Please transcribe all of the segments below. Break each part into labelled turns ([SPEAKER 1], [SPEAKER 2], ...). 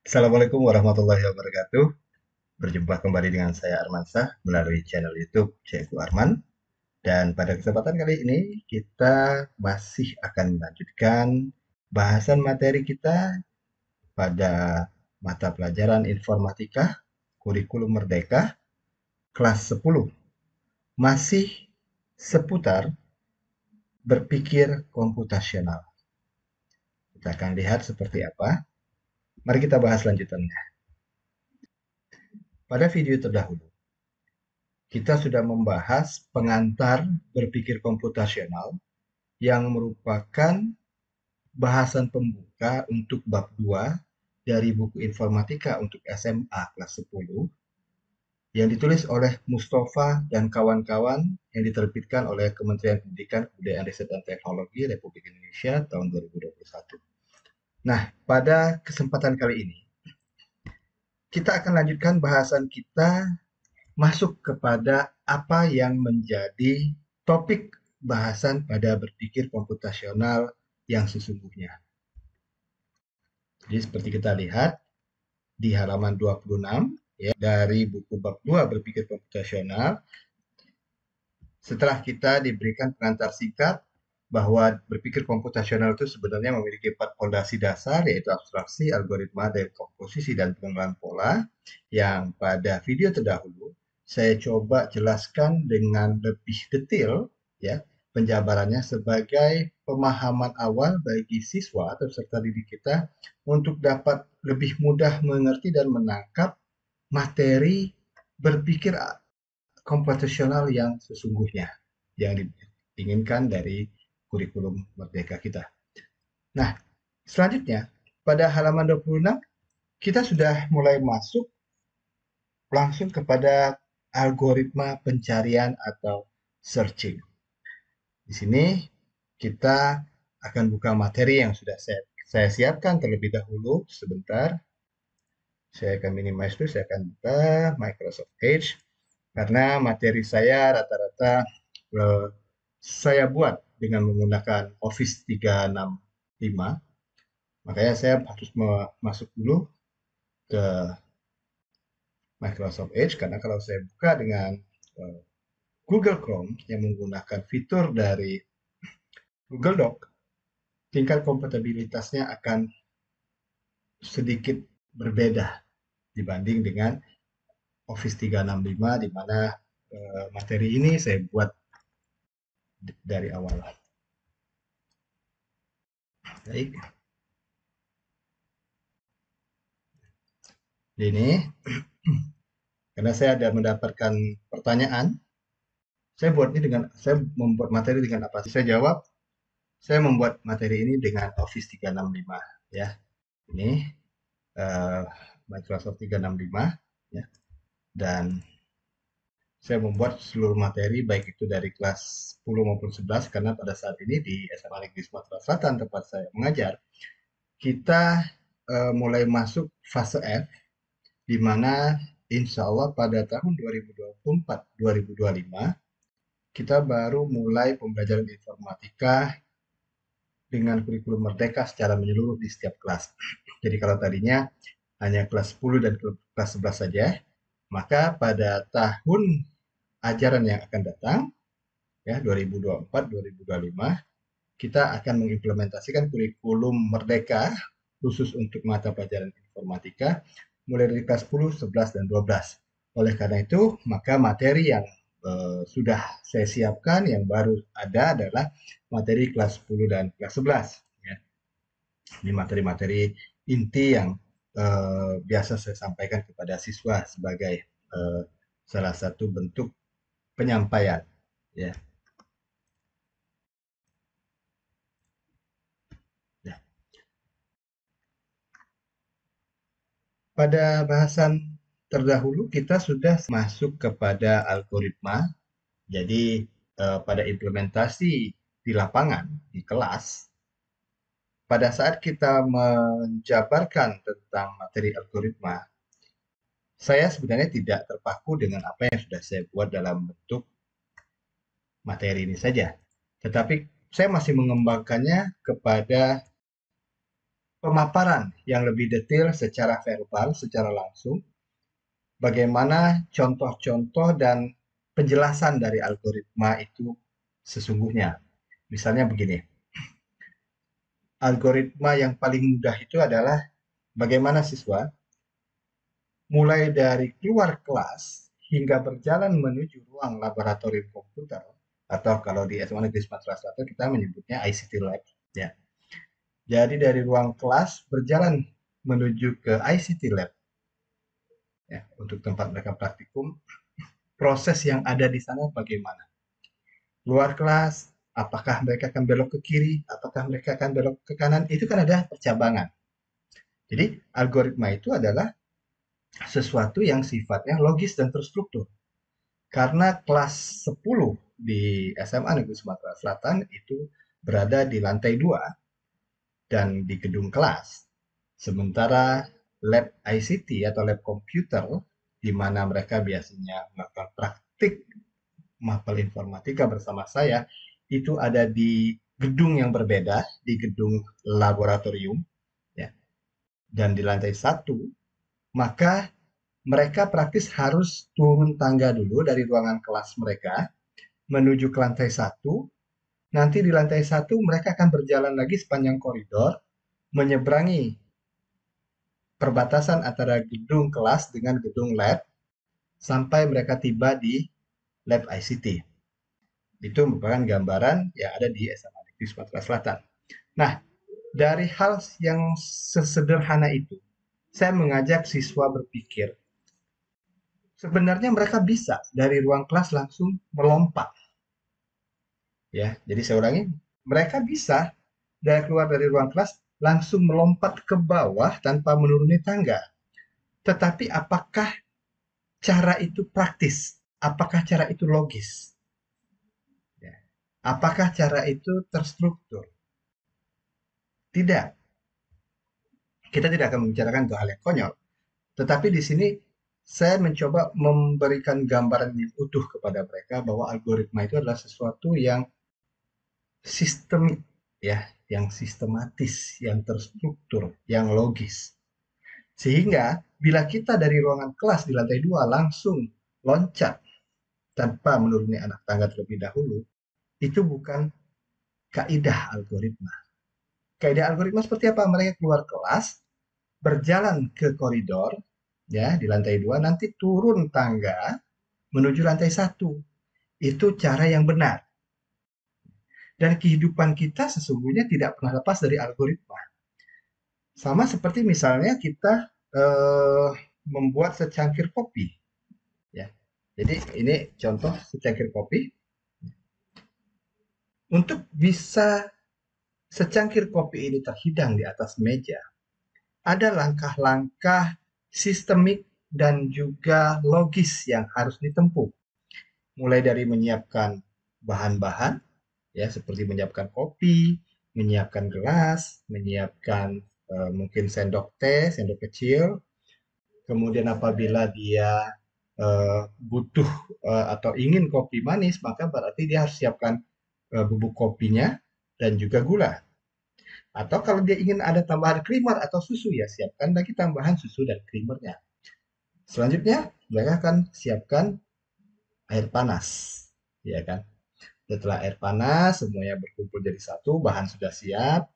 [SPEAKER 1] Assalamualaikum warahmatullahi wabarakatuh. Berjumpa kembali dengan saya Armansah melalui channel YouTube Ceko Arman. Dan pada kesempatan kali ini kita masih akan melanjutkan bahasan materi kita pada mata pelajaran Informatika Kurikulum Merdeka kelas 10. Masih seputar berpikir komputasional. Kita akan lihat seperti apa. Mari kita bahas lanjutannya. Pada video terdahulu, kita sudah membahas pengantar berpikir komputasional yang merupakan bahasan pembuka untuk bab 2 dari buku Informatika untuk SMA kelas 10 yang ditulis oleh Mustafa dan kawan-kawan yang diterbitkan oleh Kementerian Pendidikan, Kebudayaan, Riset, dan Teknologi Republik Indonesia tahun 2021. Nah, pada kesempatan kali ini, kita akan lanjutkan bahasan kita masuk kepada apa yang menjadi topik bahasan pada berpikir komputasional yang sesungguhnya. Jadi seperti kita lihat di halaman 26 ya, dari buku bab 2 berpikir komputasional, setelah kita diberikan pengantar singkat bahwa berpikir komputasional itu sebenarnya memiliki 4 fondasi dasar, yaitu abstraksi, algoritma, dekomposisi, dan pengenalan pola, yang pada video terdahulu saya coba jelaskan dengan lebih detail ya penjabarannya sebagai pemahaman awal bagi siswa atau peserta didik kita untuk dapat lebih mudah mengerti dan menangkap materi berpikir komputasional yang sesungguhnya yang diinginkan dari kurikulum merdeka kita. Nah, selanjutnya pada halaman 26 kita sudah mulai masuk langsung kepada algoritma pencarian atau searching. Di sini kita akan buka materi yang sudah saya siapkan terlebih dahulu. Sebentar, saya akan minimize dulu, saya akan buka Microsoft Edge karena materi saya rata-rata saya buat dengan menggunakan Office 365. Makanya saya harus masuk dulu ke Microsoft Edge karena kalau saya buka dengan Google Chrome yang menggunakan fitur dari Google Doc, tingkat kompatibilitasnya akan sedikit berbeda dibanding dengan Office 365 di mana materi ini saya buat dari awal. Baik. Ini karena saya ada mendapatkan pertanyaan, saya membuat materi dengan apa? Saya jawab, saya membuat materi ini dengan Office 365 ya. Ini uh, Microsoft 365 ya. Dan saya membuat seluruh materi baik itu dari kelas 10 maupun 11 karena pada saat ini di SMA Negeri Sumatera Selatan tempat saya mengajar, kita mulai masuk fase F di mana insya Allah pada tahun 2024-2025 kita baru mulai pembelajaran informatika dengan kurikulum merdeka secara menyeluruh di setiap kelas. Jadi kalau tadinya hanya kelas 10 dan kelas 11 saja, maka pada tahun ajaran yang akan datang, ya 2024-2025, kita akan mengimplementasikan kurikulum merdeka khusus untuk mata pelajaran informatika mulai dari kelas 10, 11, dan 12. Oleh karena itu, maka materi yang sudah saya siapkan yang baru ada adalah materi kelas 10 dan kelas 11. Ya. Ini materi-materi inti yang biasa saya sampaikan kepada siswa sebagai salah satu bentuk penyampaian. Ya. Ya. Pada bahasan terdahulu kita sudah masuk kepada algoritma. Jadi pada implementasi di lapangan, di kelas, pada saat kita menjabarkan tentang materi algoritma, saya sebenarnya tidak terpaku dengan apa yang sudah saya buat dalam bentuk materi ini saja. Tetapi saya masih mengembangkannya kepada pemaparan yang lebih detail secara verbal, secara langsung, bagaimana contoh-contoh dan penjelasan dari algoritma itu sesungguhnya. Misalnya begini, algoritma yang paling mudah itu adalah bagaimana siswa mulai dari keluar kelas hingga berjalan menuju ruang laboratorium komputer, atau kalau di SMA Negeri Sumatera Selatan kita menyebutnya ICT Lab, ya. Jadi dari ruang kelas berjalan menuju ke ICT Lab, ya, untuk tempat mereka praktikum. Proses yang ada di sana bagaimana? Keluar kelas, apakah mereka akan belok ke kiri, apakah mereka akan belok ke kanan? Itu kan ada percabangan. Jadi algoritma itu adalah sesuatu yang sifatnya logis dan terstruktur. Karena kelas 10 di SMA Negeri Sumatera Selatan itu berada di lantai 2 dan di gedung kelas. Sementara lab ICT atau lab komputer, di mana mereka biasanya melakukan praktik mapel informatika bersama saya, itu ada di gedung yang berbeda, di gedung laboratorium, ya. Dan di lantai 1, maka mereka praktis harus turun tangga dulu dari ruangan kelas mereka menuju ke lantai 1. Nanti di lantai 1 mereka akan berjalan lagi sepanjang koridor menyeberangi perbatasan antara gedung kelas dengan gedung lab sampai mereka tiba di lab ICT. Itu merupakan gambaran yang ada di SMA Negeri Sumatera Selatan. Nah, dari hal yang sesederhana itu, saya mengajak siswa berpikir, sebenarnya mereka bisa dari ruang kelas langsung melompat. Ya, jadi saya ulangi, mereka bisa keluar dari ruang kelas langsung melompat ke bawah tanpa menuruni tangga. Tetapi apakah cara itu praktis? Apakah cara itu logis? Ya. Apakah cara itu terstruktur? Tidak. Kita tidak akan membicarakan hal yang konyol. Tetapi di sini saya mencoba memberikan gambaran yang utuh kepada mereka bahwa algoritma itu adalah sesuatu yang sistemik, ya, yang sistematis, yang terstruktur, yang logis. Sehingga bila kita dari ruangan kelas di lantai 2 langsung loncat tanpa menuruni anak tangga terlebih dahulu, itu bukan kaidah algoritma. Kaidah algoritma seperti apa? Mereka keluar kelas, berjalan ke koridor, ya, di lantai 2, nanti turun tangga menuju lantai 1. Itu cara yang benar. Dan kehidupan kita sesungguhnya tidak pernah lepas dari algoritma. Sama seperti misalnya kita membuat secangkir kopi, ya. Jadi ini contoh secangkir kopi. Untuk bisa secangkir kopi ini terhidang di atas meja, ada langkah-langkah sistemik dan juga logis yang harus ditempuh. Mulai dari menyiapkan bahan-bahan, ya, seperti menyiapkan kopi, menyiapkan gelas, menyiapkan mungkin sendok teh, sendok kecil. Kemudian apabila dia butuh atau ingin kopi manis, maka berarti dia harus siapkan bubuk kopinya dan juga gula. Atau kalau dia ingin ada tambahan creamer atau susu, ya siapkan lagi tambahan susu dan creamernya. Selanjutnya, mereka akan siapkan air panas, ya kan? Setelah air panas, semuanya berkumpul jadi satu, bahan sudah siap.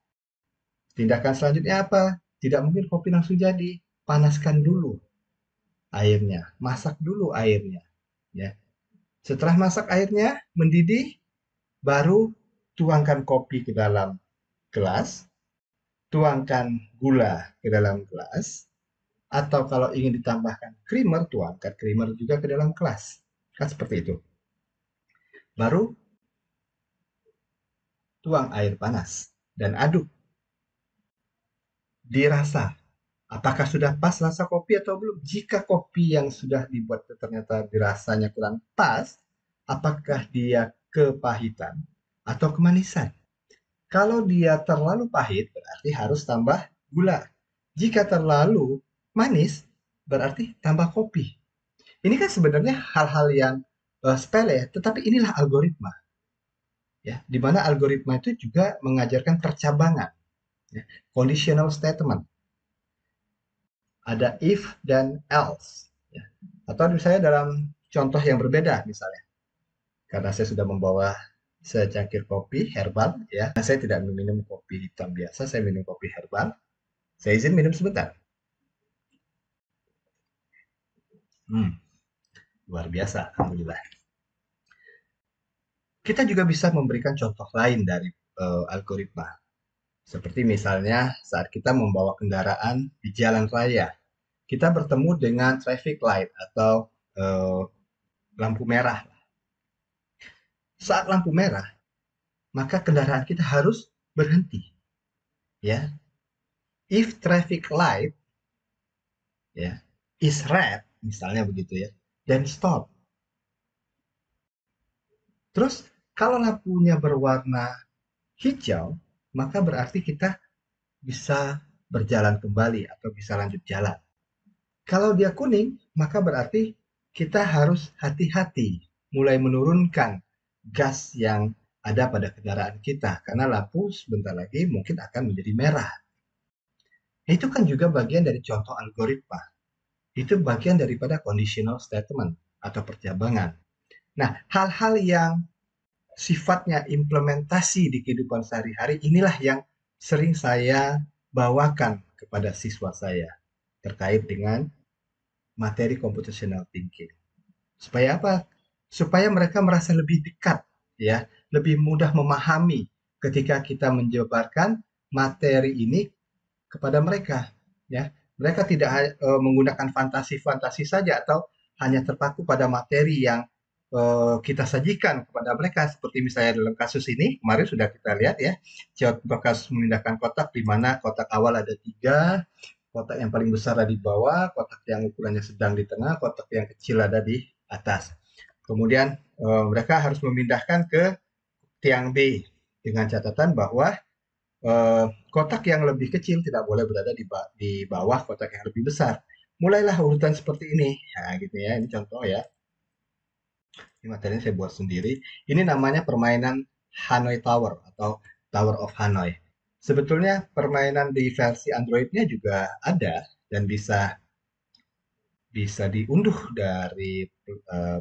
[SPEAKER 1] Tindakan selanjutnya apa? Tidak mungkin kopi langsung jadi. Panaskan dulu airnya, masak dulu airnya, ya. Setelah masak airnya mendidih, baru tuangkan kopi ke dalam gelas, tuangkan gula ke dalam gelas, atau kalau ingin ditambahkan creamer, tuangkan creamer juga ke dalam gelas. Kan seperti itu. Baru tuang air panas dan aduk. Dirasa apakah sudah pas rasa kopi atau belum. Jika kopi yang sudah dibuat ternyata dirasanya kurang pas, apakah dia kepahitan atau kemanisan? Kalau dia terlalu pahit, berarti harus tambah gula. Jika terlalu manis, berarti tambah kopi. Ini kan sebenarnya hal-hal yang sepele, tetapi inilah algoritma. Ya, di mana algoritma itu juga mengajarkan percabangan. Ya. Conditional statement. Ada if dan else. Ya. Atau misalnya dalam contoh yang berbeda misalnya. Karena saya sudah membawa secangkir kopi herbal, ya. Saya tidak meminum kopi hitam biasa, saya minum kopi herbal. Saya izin minum sebentar. Luar biasa, alhamdulillah. Kita juga bisa memberikan contoh lain dari algoritma. Seperti misalnya saat kita membawa kendaraan di jalan raya, kita bertemu dengan traffic light atau lampu merah. Saat lampu merah, maka kendaraan kita harus berhenti. Ya, if traffic light ya is red, misalnya begitu ya, then stop. Terus kalau lampunya berwarna hijau, maka berarti kita bisa berjalan kembali atau bisa lanjut jalan. Kalau dia kuning, maka berarti kita harus hati-hati mulai menurunkan gas yang ada pada kendaraan kita karena lampu sebentar lagi mungkin akan menjadi merah. Itu kan juga bagian dari contoh algoritma. Itu bagian daripada conditional statement atau percabangan. Nah, hal-hal yang sifatnya implementasi di kehidupan sehari-hari inilah yang sering saya bawakan kepada siswa saya terkait dengan materi computational thinking. Supaya apa? Supaya mereka merasa lebih dekat, ya, lebih mudah memahami ketika kita menjabarkan materi ini kepada mereka, ya. Mereka tidak menggunakan fantasi-fantasi saja atau hanya terpaku pada materi yang kita sajikan kepada mereka seperti misalnya dalam kasus ini kemarin sudah kita lihat ya contoh kasus memindahkan kotak di mana kotak awal ada 3, kotak yang paling besar ada di bawah, kotak yang ukurannya sedang di tengah, kotak yang kecil ada di atas. Kemudian mereka harus memindahkan ke tiang B dengan catatan bahwa kotak yang lebih kecil tidak boleh berada di bawah kotak yang lebih besar. Mulailah urutan seperti ini. Nah, gitu ya. Ini contoh ya. Ini materinya saya buat sendiri. Ini namanya permainan Hanoi Tower atau Tower of Hanoi. Sebetulnya permainan di versi Android-nya juga ada dan bisa bisa diunduh dari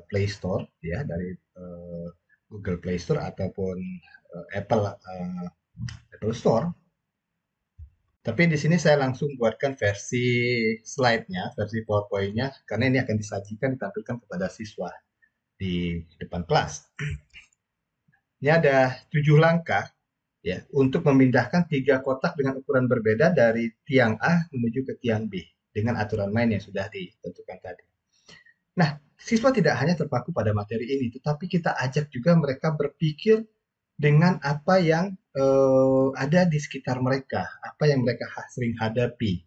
[SPEAKER 1] Play Store ya, dari Google Play Store ataupun Apple Store. Tapi di sini saya langsung buatkan versi slide-nya, versi PowerPoint-nya, karena ini akan disajikan, ditampilkan kepada siswa di depan kelas. Ini ada 7 langkah ya untuk memindahkan 3 kotak dengan ukuran berbeda dari tiang A menuju ke tiang B dengan aturan main yang sudah ditentukan tadi. Nah, siswa tidak hanya terpaku pada materi ini, tetapi kita ajak juga mereka berpikir dengan apa yang ada di sekitar mereka, apa yang mereka sering hadapi.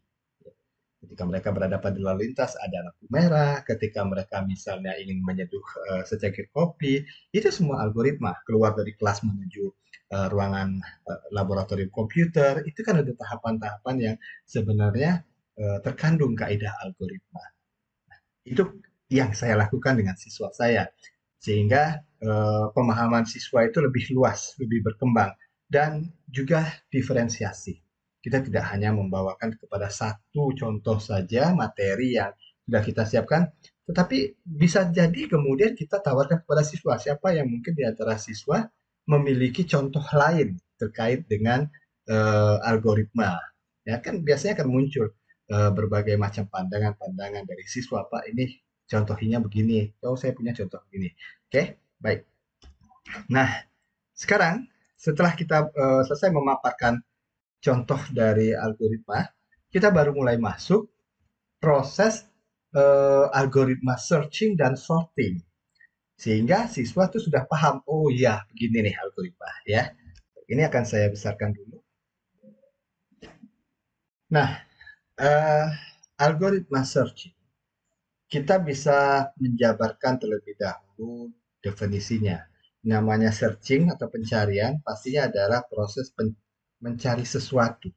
[SPEAKER 1] Ketika mereka berhadapan di lalu lintas, ada lampu merah. Ketika mereka misalnya ingin menyeduh secangkir kopi, itu semua algoritma. Keluar dari kelas menuju ruangan laboratorium komputer, itu kan ada tahapan-tahapan yang sebenarnya terkandung kaidah algoritma. Itu yang saya lakukan dengan siswa saya. Sehingga pemahaman siswa itu lebih luas, lebih berkembang, dan juga diferensiasi. Kita tidak hanya membawakan kepada satu contoh saja materi yang sudah kita siapkan, tetapi bisa jadi kemudian kita tawarkan kepada siswa siapa yang mungkin di antara siswa memiliki contoh lain terkait dengan algoritma. Ya kan biasanya akan muncul berbagai macam pandangan-pandangan dari siswa, Pak ini contohnya begini, oh saya punya contoh begini. Oke, baik. Nah, sekarang setelah kita selesai memaparkan contoh dari algoritma, kita baru mulai masuk proses algoritma searching dan sorting. Sehingga siswa tuh sudah paham, oh iya begini nih algoritma ya. Ini akan saya besarkan dulu. Nah, algoritma searching kita bisa menjabarkan terlebih dahulu definisinya. Namanya searching atau pencarian pastinya adalah proses mencari sesuatu.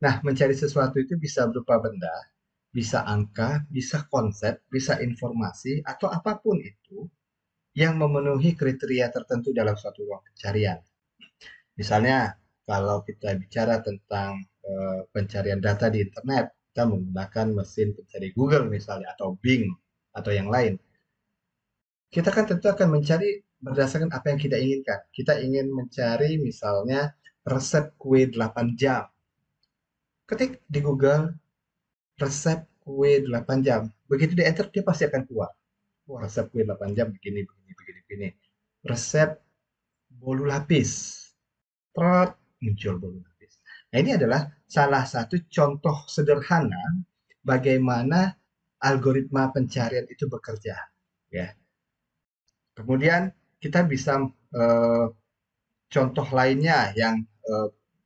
[SPEAKER 1] Nah, mencari sesuatu itu bisa berupa benda, bisa angka, bisa konsep, bisa informasi, atau apapun itu yang memenuhi kriteria tertentu dalam suatu ruang pencarian. Misalnya, kalau kita bicara tentang pencarian data di internet, kita menggunakan mesin pencari Google misalnya, atau Bing, atau yang lain. Kita kan tentu akan mencari berdasarkan apa yang kita inginkan. Kita ingin mencari misalnya resep kue 8 jam. Ketik di Google resep kue 8 jam. Begitu di enter, dia pasti akan keluar. Wah, resep kue 8 jam begini, begini, begini, begini. Resep bolu lapis. Trot, muncul bolu lapis. Nah, ini adalah salah satu contoh sederhana bagaimana algoritma pencarian itu bekerja. Ya. Kemudian kita bisa contoh lainnya yang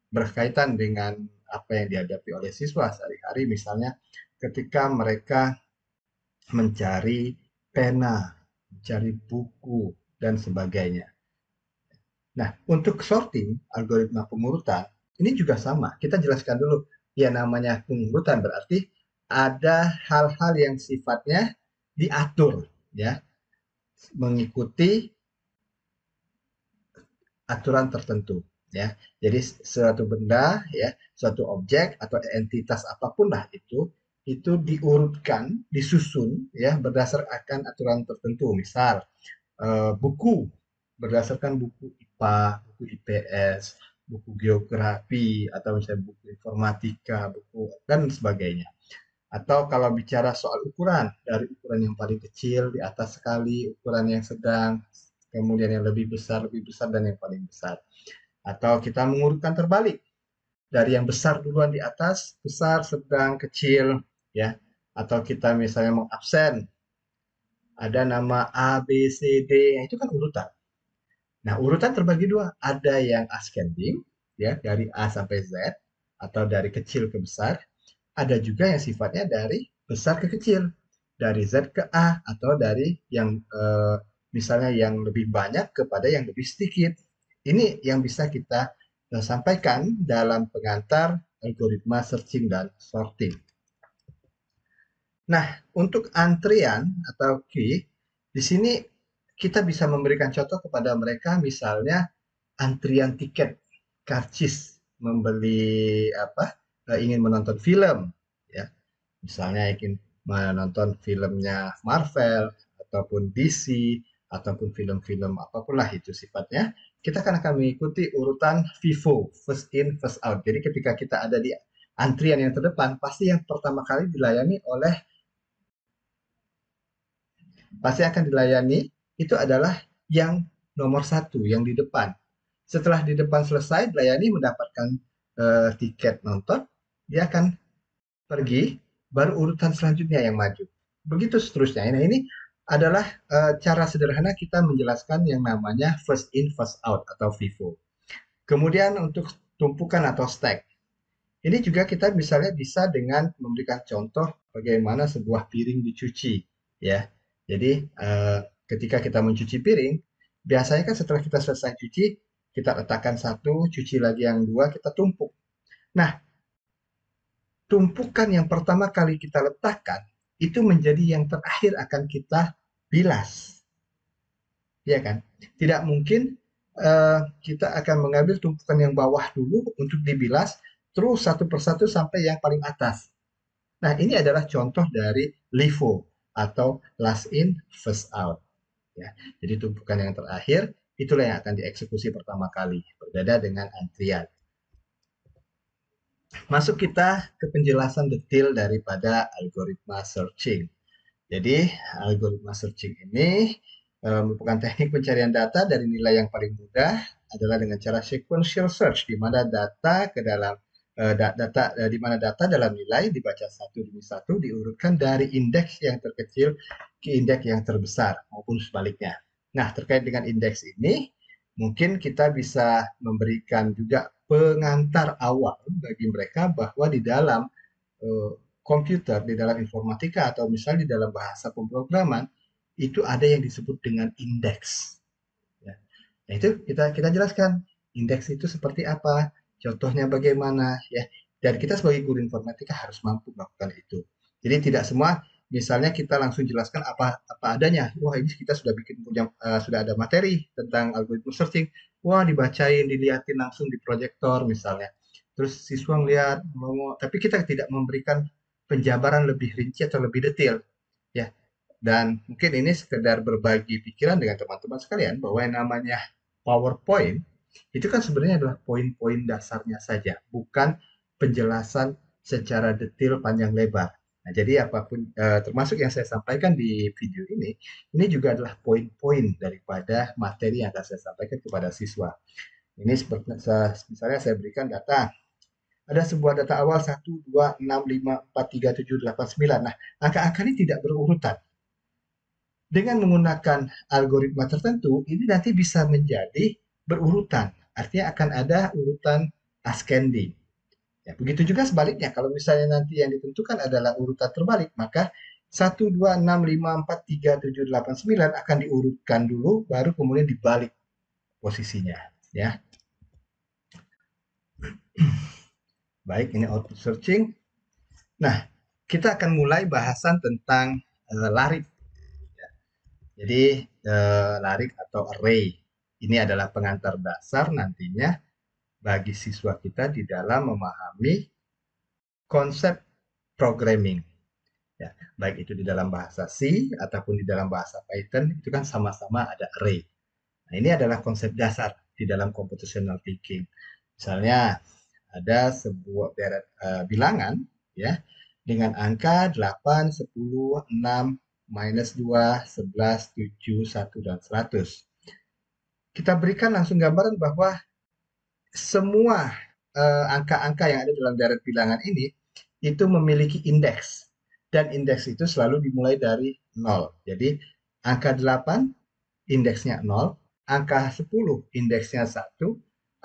[SPEAKER 1] berkaitan dengan apa yang dihadapi oleh siswa sehari-hari, misalnya ketika mereka mencari pena, mencari buku, dan sebagainya. Nah, untuk sorting, algoritma pengurutan, ini juga sama. Kita jelaskan dulu, ya namanya pengurutan berarti ada hal-hal yang sifatnya diatur, ya, mengikuti aturan tertentu, ya. Jadi suatu benda, ya, suatu objek atau entitas apapun lah itu diurutkan, disusun, ya, berdasarkan aturan tertentu. Misal buku berdasarkan buku IPA, buku IPS, buku geografi, atau misalnya buku informatika, buku dan sebagainya. Atau kalau bicara soal ukuran, dari ukuran yang paling kecil di atas sekali, ukuran yang sedang, kemudian yang lebih besar, dan yang paling besar. Atau kita mengurutkan terbalik, dari yang besar duluan di atas, besar, sedang, kecil, ya. Atau kita misalnya mengabsen, ada nama A, B, C, D, itu kan urutan. Nah, urutan terbagi dua. Ada yang ascending, ya, dari A sampai Z, atau dari kecil ke besar. Ada juga yang sifatnya dari besar ke kecil, dari Z ke A, atau dari yang misalnya yang lebih banyak kepada yang lebih sedikit. Ini yang bisa kita sampaikan dalam pengantar algoritma searching dan sorting. Nah, untuk antrian atau queue, di sini kita bisa memberikan contoh kepada mereka, misalnya antrian tiket karcis membeli apa, ingin menonton film, ya. Misalnya ingin menonton filmnya Marvel ataupun DC ataupun film-film apapun lah itu sifatnya, kita akan mengikuti urutan FIFO, first in first out. Jadi ketika kita ada di antrian yang terdepan, pasti yang pertama kali dilayani oleh pasti akan dilayani itu adalah yang nomor satu, yang di depan. Setelah di depan selesai, dilayani mendapatkan tiket nonton, dia akan pergi, baru urutan selanjutnya yang maju. Begitu seterusnya. Nah, ini adalah cara sederhana kita menjelaskan yang namanya first in, first out atau FIFO. Kemudian untuk tumpukan atau stack. Ini juga kita misalnya bisa dengan memberikan contoh bagaimana sebuah piring dicuci, ya. Jadi ketika kita mencuci piring, biasanya kan setelah kita selesai cuci, kita letakkan satu, cuci lagi yang dua, kita tumpuk. Nah, tumpukan yang pertama kali kita letakkan itu menjadi yang terakhir akan kita bilas, ya kan? Tidak mungkin kita akan mengambil tumpukan yang bawah dulu untuk dibilas, terus satu persatu sampai yang paling atas. Nah, ini adalah contoh dari LIFO atau last in, first out. Ya. Jadi tumpukan yang terakhir itulah yang akan dieksekusi pertama kali, berbeda dengan antrian. Masuk kita ke penjelasan detail daripada algoritma searching. Jadi, algoritma searching ini merupakan teknik pencarian data dari nilai yang paling mudah adalah dengan cara sequential search, di mana data ke dalam di mana data dalam nilai dibaca satu demi satu diurutkan dari indeks yang terkecil ke indeks yang terbesar maupun sebaliknya. Nah, terkait dengan indeks ini, mungkin kita bisa memberikan juga pengantar awal bagi mereka bahwa di dalam komputer, di dalam informatika atau misalnya di dalam bahasa pemrograman itu ada yang disebut dengan indeks. Ya. Nah, itu kita jelaskan indeks itu seperti apa, contohnya bagaimana, ya. Dan kita sebagai guru informatika harus mampu melakukan itu. Jadi tidak semua misalnya kita langsung jelaskan apa adanya. Wah, ini kita sudah bikin punya sudah ada materi tentang algoritma searching. wah dibacain, dilihatin langsung di proyektor misalnya. Terus siswa ngeliat, tapi kita tidak memberikan penjabaran lebih rinci atau lebih detail, ya. Dan mungkin ini sekedar berbagi pikiran dengan teman-teman sekalian bahwa yang namanya PowerPoint itu kan sebenarnya adalah poin-poin dasarnya saja, bukan penjelasan secara detail panjang lebar. Nah, jadi apapun termasuk yang saya sampaikan di video ini juga adalah poin-poin daripada materi yang akan saya sampaikan kepada siswa. Ini seperti misalnya saya berikan data. Ada sebuah data awal 1, 2, 6, 5, 4, 3, 7, 8, 9. Nah, angka-angka ini tidak berurutan. Dengan menggunakan algoritma tertentu, ini nanti bisa menjadi berurutan. Artinya akan ada urutan ascending. Ya, begitu juga sebaliknya, kalau misalnya nanti yang ditentukan adalah urutan terbalik, maka 1, 2, 6, 5, 4, 3, 7, 8, 9 akan diurutkan dulu, baru kemudian dibalik posisinya. Ya. Baik, ini output searching. Nah, kita akan mulai bahasan tentang larik. Jadi larik atau array ini adalah pengantar dasar nantinya bagi siswa kita di dalam memahami konsep programming. Ya, baik itu di dalam bahasa C ataupun di dalam bahasa Python itu kan sama-sama ada array. Nah, ini adalah konsep dasar di dalam computational thinking. Misalnya ada sebuah deret bilangan ya dengan angka 8, 10, 6, minus 2, 11, 7, 1, dan 100. Kita berikan langsung gambaran bahwa semua angka-angka yang ada dalam deret bilangan ini itu memiliki indeks. Dan indeks itu selalu dimulai dari 0. Jadi angka 8 indeksnya 0, angka 10 indeksnya 1,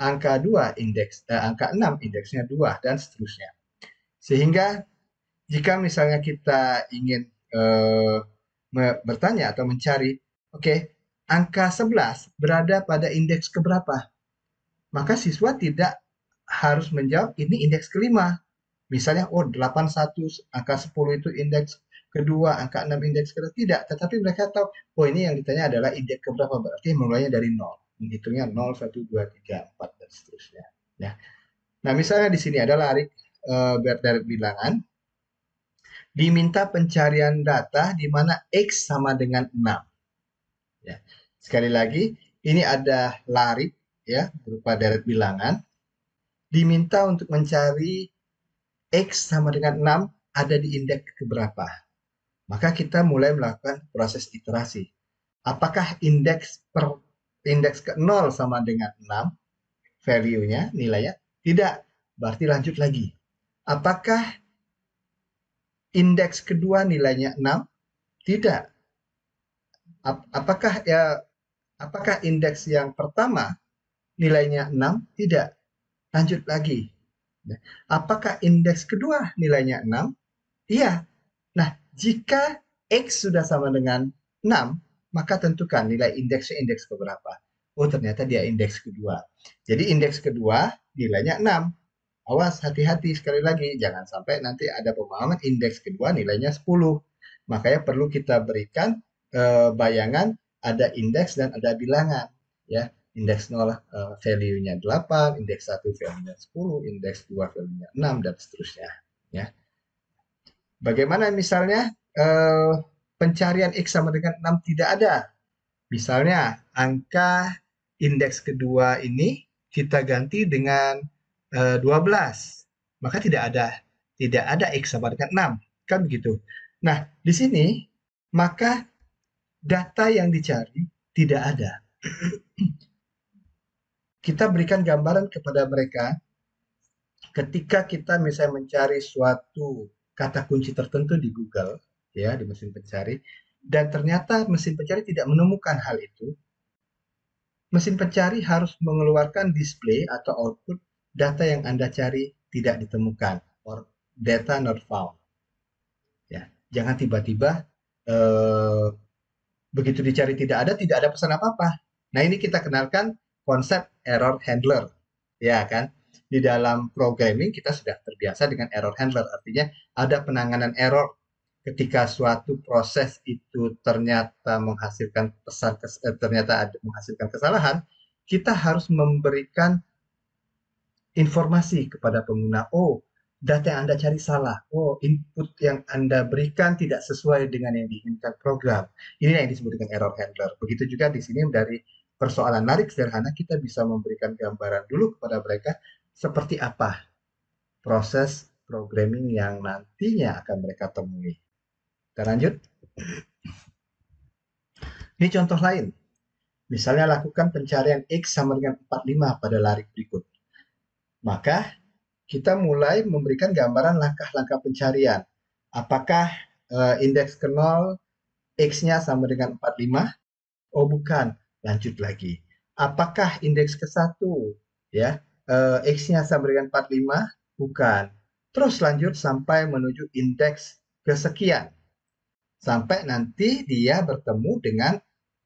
[SPEAKER 1] angka 2 angka 6 indeksnya 2 dan seterusnya. Sehingga jika misalnya kita ingin bertanya atau mencari, oke, angka 11 berada pada indeks keberapa? Maka siswa tidak harus menjawab ini indeks kelima. Misalnya, oh 81, angka 10 itu indeks kedua, angka 6 indeks kedua. Tidak, tetapi mereka tahu, oh ini yang ditanya adalah indeks keberapa, berarti mulainya dari 0. Menghitungnya 0, 1, 2, 3, 4, dan seterusnya. Ya. Nah, misalnya di sini ada larik berderet bilangan, diminta pencarian data di mana X sama dengan 6. Ya. Sekali lagi, ini ada larik ya berupa deret bilangan, diminta untuk mencari X sama dengan 6 ada di indeks keberapa. Maka kita mulai melakukan proses iterasi. Apakah indeks ke 0 sama dengan 6 value-nya, nilainya? Tidak. Berarti lanjut lagi. Apakah indeks kedua nilainya 6? Tidak. Apakah indeks yang pertama nilainya 6? Tidak. Lanjut lagi. Apakah indeks kedua nilainya 6? Iya. Nah, jika X sudah sama dengan 6, maka tentukan nilai indeksnya indeks keberapa. Oh, ternyata dia indeks kedua. Jadi indeks kedua nilainya 6. Awas, hati-hati sekali lagi. Jangan sampai nanti ada pemahaman indeks kedua nilainya 10. Makanya perlu kita berikan bayangan ada indeks dan ada bilangan. Ya, indeks 0 value-nya 8, indeks 1 value-nya 10, indeks 2 value-nya 6, dan seterusnya. Ya. Bagaimana misalnya pencarian X sama dengan 6 tidak ada. Misalnya angka indeks kedua ini kita ganti dengan 12. Maka tidak ada X sama dengan 6. Kan begitu. Nah, di sini maka data yang dicari tidak ada. Kita berikan gambaran kepada mereka ketika kita misalnya mencari suatu kata kunci tertentu di Google, ya, di mesin pencari, dan ternyata mesin pencari tidak menemukan hal itu, mesin pencari harus mengeluarkan display atau output data yang Anda cari tidak ditemukan, or data not found. Ya, jangan tiba-tiba begitu dicari tidak ada pesan apa-apa. Nah, ini kita kenalkan konsep error handler, ya kan? Di dalam programming kita sudah terbiasa dengan error handler, artinya ada penanganan error ketika suatu proses itu ternyata menghasilkan menghasilkan kesalahan, kita harus memberikan informasi kepada pengguna, oh, data yang Anda cari salah, oh, input yang Anda berikan tidak sesuai dengan yang diinginkan program. Ini yang disebut dengan error handler. Begitu juga di sini dari persoalan narik sederhana, kita bisa memberikan gambaran dulu kepada mereka seperti apa proses programming yang nantinya akan mereka temui. Kita lanjut. Ini contoh lain. Misalnya lakukan pencarian X sama dengan 45 pada larik berikut. Maka kita mulai memberikan gambaran langkah-langkah pencarian. Apakah indeks ke 0 X-nya sama dengan 45? Oh bukan, lanjut lagi. Apakah indeks ke 1 ya, X-nya sama dengan 45? Bukan. Terus lanjut sampai menuju indeks kesekian. Sampai nanti dia bertemu dengan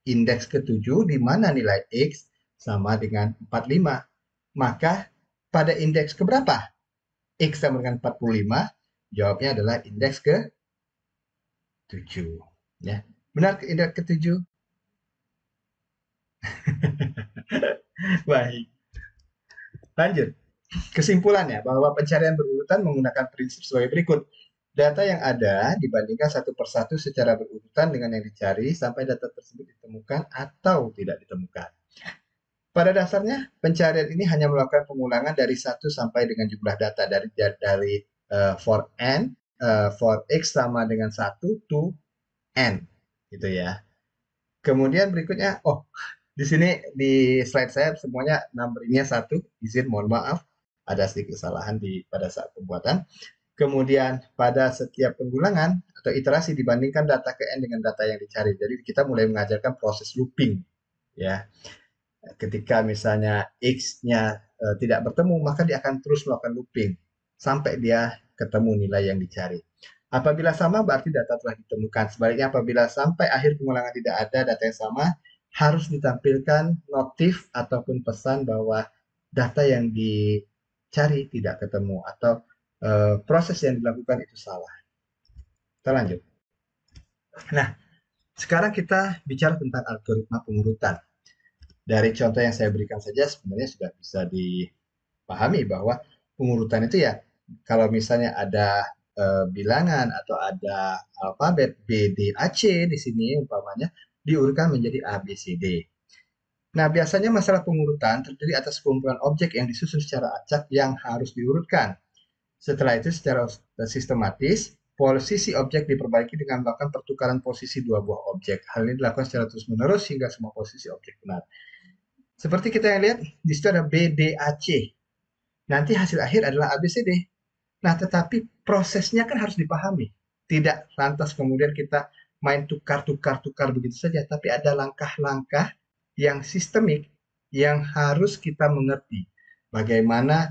[SPEAKER 1] indeks ke-7 di mana nilai X sama dengan 45. Maka pada indeks keberapa? X sama dengan 45, jawabnya adalah indeks ke-7. Ya. Benar indeks ke-7? Baik. Lanjut. Kesimpulannya bahwa pencarian berurutan menggunakan prinsip sebagai berikut. Data yang ada dibandingkan satu persatu secara berurutan dengan yang dicari sampai data tersebut ditemukan atau tidak ditemukan. Pada dasarnya, pencarian ini hanya melakukan pengulangan dari 1 sampai dengan jumlah data dari for n, for x sama dengan 1 to n, gitu ya. Kemudian berikutnya, oh, di sini di slide saya semuanya numberingnya 1, izin mohon maaf, ada sedikit kesalahan pada saat pembuatan. Kemudian pada setiap pengulangan atau iterasi dibandingkan data ke n dengan data yang dicari. Jadi kita mulai mengajarkan proses looping, ya. Ketika misalnya X-nya tidak bertemu, maka dia akan terus melakukan looping sampai dia ketemu nilai yang dicari. Apabila sama, berarti data telah ditemukan. Sebaliknya, apabila sampai akhir pengulangan tidak ada data yang sama, harus ditampilkan notif ataupun pesan bahwa data yang dicari tidak ketemu atau proses yang dilakukan itu salah. Kita lanjut. Nah, sekarang kita bicara tentang algoritma pengurutan. Dari contoh yang saya berikan saja sebenarnya sudah bisa dipahami bahwa pengurutan itu ya kalau misalnya ada bilangan atau ada alfabet B, D, A, C di sini umpamanya diurutkan menjadi A, B, C, D. Nah, biasanya masalah pengurutan terdiri atas kumpulan objek yang disusun secara acak yang harus diurutkan. Setelah itu secara sistematis posisi objek diperbaiki dengan melakukan pertukaran posisi dua buah objek. Hal ini dilakukan secara terus-menerus hingga semua posisi objek benar. Seperti kita yang lihat, di situ ada B, D, A, C. Nanti hasil akhir adalah A, B, C, D. Nah, tetapi prosesnya kan harus dipahami. Tidak lantas kemudian kita main tukar-tukar begitu saja, tapi ada langkah-langkah yang sistemik yang harus kita mengerti. Bagaimana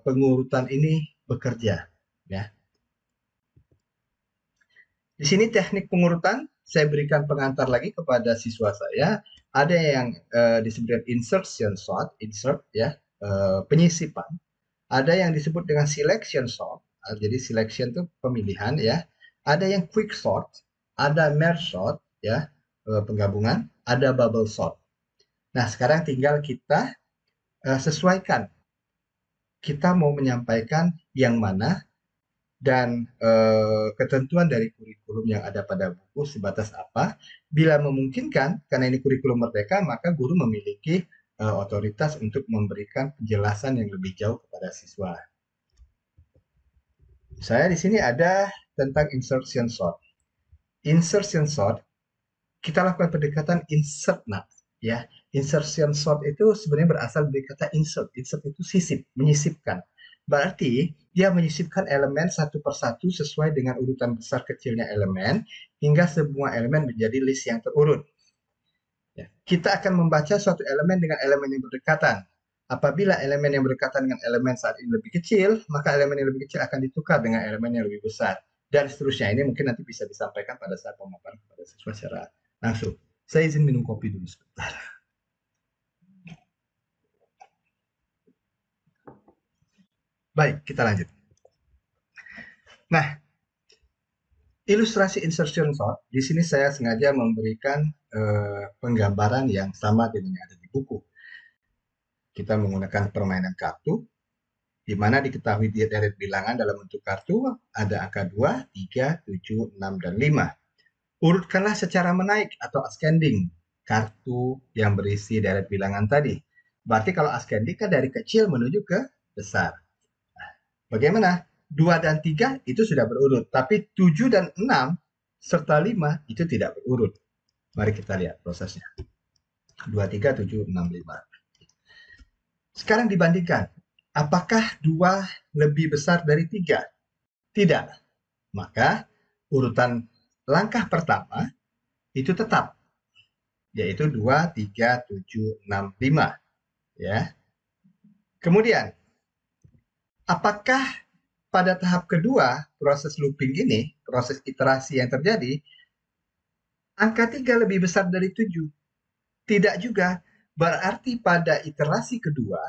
[SPEAKER 1] pengurutan ini bekerja. Ya. Di sini teknik pengurutan saya berikan pengantar lagi kepada siswa saya. Ada yang disebut insertion sort, insert ya, penyisipan. Ada yang disebut dengan selection sort. Jadi selection itu pemilihan ya. Ada yang quick sort, ada merge sort ya, penggabungan, ada bubble sort. Nah, sekarang tinggal kita sesuaikan. Kita mau menyampaikan yang mana dan ketentuan dari kurikulum yang ada pada buku sebatas apa. Bila memungkinkan, karena ini kurikulum merdeka, maka guru memiliki otoritas untuk memberikan penjelasan yang lebih jauh kepada siswa. Saya di sini ada tentang insertion sort. Insertion sort, kita lakukan pendekatan insert, ya. Insertion sort itu sebenarnya berasal dari kata insert. Insert itu sisip, menyisipkan. Berarti dia menyisipkan elemen satu persatu sesuai dengan urutan besar kecilnya elemen hingga semua elemen menjadi list yang terurut. Ya. Kita akan membaca suatu elemen dengan elemen yang berdekatan. Apabila elemen yang berdekatan dengan elemen saat ini lebih kecil, maka elemen yang lebih kecil akan ditukar dengan elemen yang lebih besar. Dan seterusnya. Ini mungkin nanti bisa disampaikan pada saat pemaparan kepada siswa secara langsung. Saya izin minum kopi dulu sebentar. Baik, kita lanjut. Nah, ilustrasi insertion sort, di sini saya sengaja memberikan penggambaran yang sama dengan yang ada di buku. Kita menggunakan permainan kartu, di mana diketahui deret bilangan dalam bentuk kartu ada angka 2, 3, 7, 6, dan 5. Urutkanlah secara menaik atau ascending kartu yang berisi deret bilangan tadi. Berarti kalau ascending kan dari kecil menuju ke besar. Bagaimana? 2 dan 3 itu sudah berurut, tapi 7 dan 6 serta 5 itu tidak berurut. Mari kita lihat prosesnya. 2, 3, 7, 6, 5. Sekarang dibandingkan. Apakah 2 lebih besar dari 3? Tidak. Maka urutan langkah pertama itu tetap, yaitu 2, 3, 7, 6, 5. Ya. Kemudian, apakah pada tahap kedua proses looping ini, proses iterasi yang terjadi, angka 3 lebih besar dari 7? Tidak juga. Berarti pada iterasi kedua,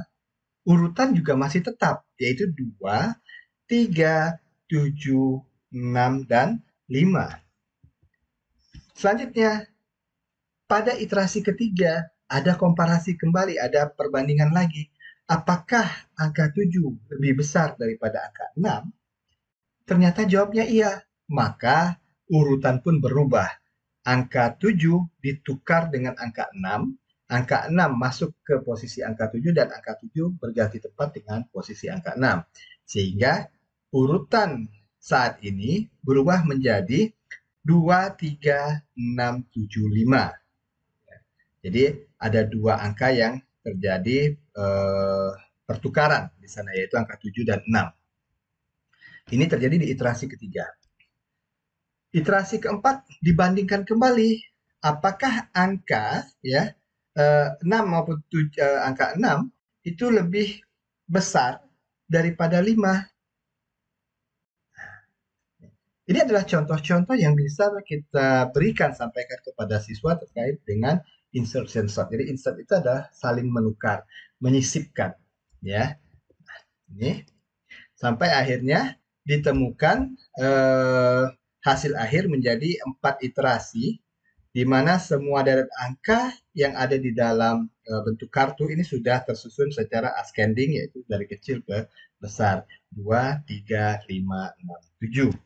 [SPEAKER 1] urutan juga masih tetap, yaitu 2, 3, 7, 6, dan 5. Selanjutnya, pada iterasi ketiga, ada komparasi kembali, ada perbandingan lagi. Apakah angka 7 lebih besar daripada angka 6? Ternyata jawabnya iya. Maka urutan pun berubah. Angka 7 ditukar dengan angka 6. Angka 6 masuk ke posisi angka 7 dan angka 7 berganti tempat dengan posisi angka 6. Sehingga urutan saat ini berubah menjadi 2, 3, 6, 7, 5. Jadi ada dua angka yang terjadi pertukaran di sana, yaitu angka 7 dan 6. Ini terjadi di iterasi ketiga. Iterasi keempat dibandingkan kembali. Apakah angka 6 maupun angka 6 itu lebih besar daripada 5? Ini adalah contoh-contoh yang bisa kita berikan, sampaikan kepada siswa terkait dengan insertion sort. Jadi insert itu adalah saling menukar, menyisipkan, ya. Ini sampai akhirnya ditemukan hasil akhir menjadi 4 iterasi, di mana semua deret angka yang ada di dalam bentuk kartu ini sudah tersusun secara ascending, yaitu dari kecil ke besar. 2, 3, 5, 6, 7.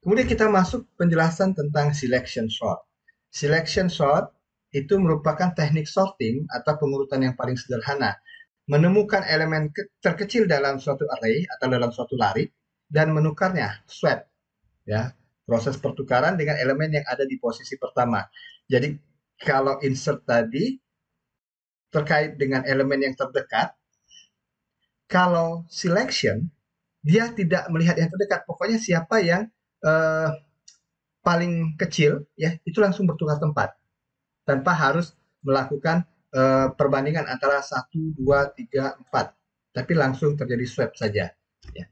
[SPEAKER 1] Kemudian kita masuk penjelasan tentang selection sort. Selection sort itu merupakan teknik sorting atau pengurutan yang paling sederhana. Menemukan elemen terkecil dalam suatu array atau dalam suatu larik dan menukarnya, swap. Ya, proses pertukaran dengan elemen yang ada di posisi pertama. Jadi kalau insert tadi terkait dengan elemen yang terdekat, kalau selection dia tidak melihat yang terdekat, pokoknya siapa yang paling kecil, ya itu langsung bertukar tempat tanpa harus melakukan perbandingan antara 1, 2, 3, 4, tapi langsung terjadi swap saja. Ya.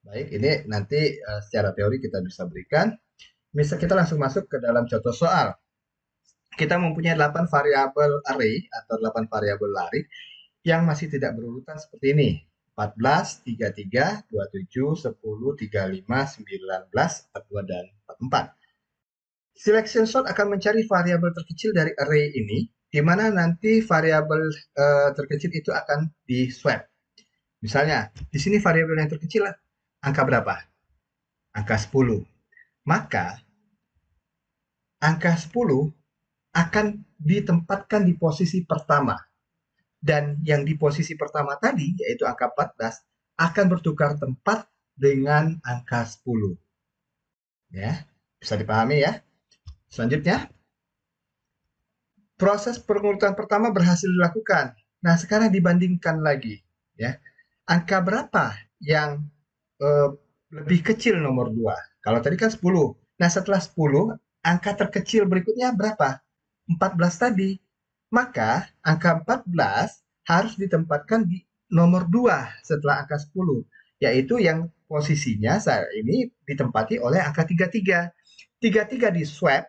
[SPEAKER 1] Baik, ini nanti secara teori kita bisa berikan. Misal kita langsung masuk ke dalam contoh soal. Kita mempunyai 8 variabel array atau 8 variabel larik yang masih tidak berurutan seperti ini. 14, 33, 27, 10, 35, 19, 42, dan 44. Selection sort akan mencari variabel terkecil dari array ini, di mana nanti variabel terkecil itu akan di swap. Misalnya, di sini variabel yang terkecil angka berapa? Angka 10. Maka, angka 10 akan ditempatkan di posisi pertama. Dan yang di posisi pertama tadi, yaitu angka 14, akan bertukar tempat dengan angka 10. Ya, bisa dipahami ya. Selanjutnya, proses pengurutan pertama berhasil dilakukan. Nah, sekarang dibandingkan lagi. Ya, angka berapa yang lebih kecil nomor 2? Kalau tadi kan 10. Nah, setelah 10, angka terkecil berikutnya berapa? 14 tadi. Maka angka 14 harus ditempatkan di nomor 2 setelah angka 10, yaitu yang posisinya saat ini ditempati oleh angka 33. 33 di swap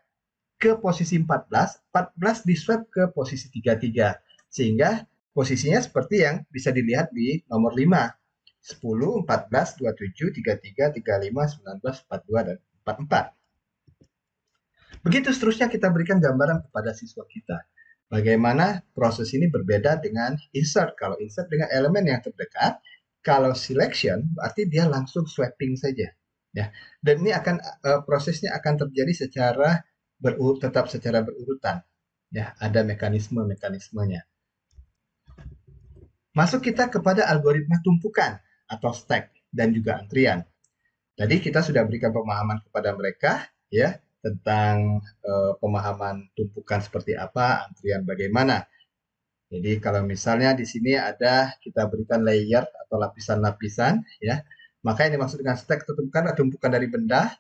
[SPEAKER 1] ke posisi 14, 14 di swap ke posisi 33. Sehingga posisinya seperti yang bisa dilihat di nomor 5. 10, 14, 27, 33, 35, 19, 42, dan 44. Begitu seterusnya kita berikan gambaran kepada siswa kita. Bagaimana proses ini berbeda dengan insert. Kalau insert dengan elemen yang terdekat, kalau selection berarti dia langsung swapping saja. Ya. Dan ini akan prosesnya akan terjadi secara tetap secara berurutan. Ya, ada mekanismenya. Masuk kita kepada algoritma tumpukan atau stack dan juga antrian. Tadi kita sudah berikan pemahaman kepada mereka ya tentang pemahaman tumpukan seperti apa, antrian bagaimana. Jadi kalau misalnya di sini ada kita berikan layer atau lapisan-lapisan ya, maka yang dimaksud dengan stack tumpukan dari benda,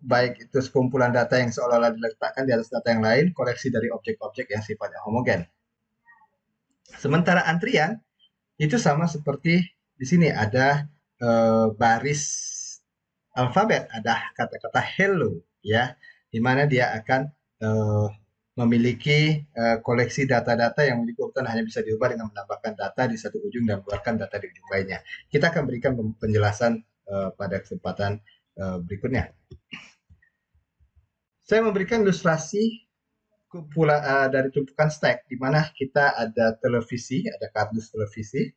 [SPEAKER 1] baik itu sekumpulan data yang seolah-olah diletakkan di atas data yang lain, koleksi dari objek-objek yang sifatnya homogen. Sementara antrian itu sama seperti di sini ada baris alfabet, ada kata-kata hello ya, di mana dia akan memiliki koleksi data-data yang memiliki urutan hanya bisa diubah dengan menambahkan data di satu ujung dan mengeluarkan data di ujung lainnya. Kita akan berikan penjelasan pada kesempatan berikutnya. Saya memberikan ilustrasi dari tumpukan stack, di mana kita ada televisi, ada kardus televisi,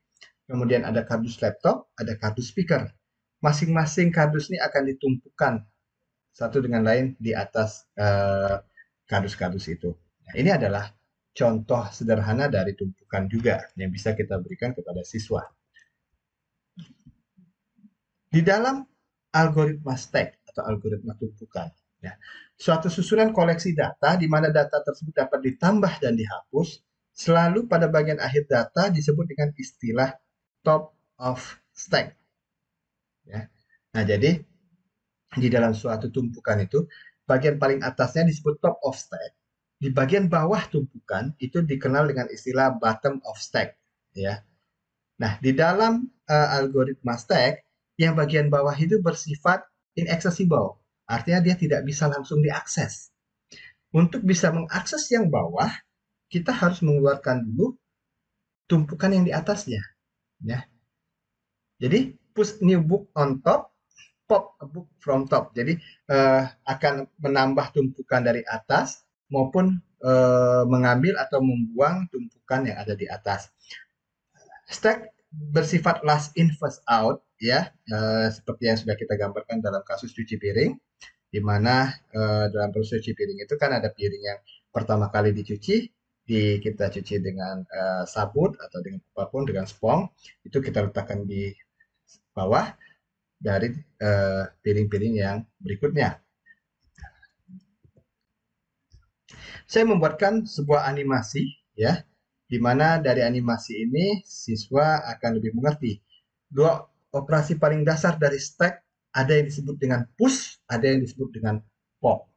[SPEAKER 1] kemudian ada kardus laptop, ada kardus speaker. Masing-masing kardus ini akan ditumpukan satu dengan lain di atas kardus-kardus itu. Nah, ini adalah contoh sederhana dari tumpukan juga yang bisa kita berikan kepada siswa. Di dalam algoritma stack atau algoritma tumpukan, ya, suatu susunan koleksi data di mana data tersebut dapat ditambah dan dihapus, selalu pada bagian akhir data disebut dengan istilah top of stack. Ya. Nah, jadi di dalam suatu tumpukan itu, bagian paling atasnya disebut top of stack. Di bagian bawah tumpukan itu dikenal dengan istilah bottom of stack. Ya. Nah, di dalam algoritma stack, yang bagian bawah itu bersifat inaccessible. Artinya dia tidak bisa langsung diakses. Untuk bisa mengakses yang bawah, kita harus mengeluarkan dulu tumpukan yang di atasnya. Ya. Jadi, push new book on top, pop a book from top. Jadi akan menambah tumpukan dari atas maupun mengambil atau membuang tumpukan yang ada di atas. Stack bersifat last in first out ya, seperti yang sudah kita gambarkan dalam kasus cuci piring, di mana dalam proses cuci piring itu kan ada piring yang pertama kali dicuci, kita cuci dengan sabut atau dengan apapun, dengan spons, itu kita letakkan di bawah dari piring-piring yang berikutnya. Saya membuatkan sebuah animasi ya, di mana dari animasi ini siswa akan lebih mengerti. Dua operasi paling dasar dari stack, ada yang disebut dengan push, ada yang disebut dengan pop.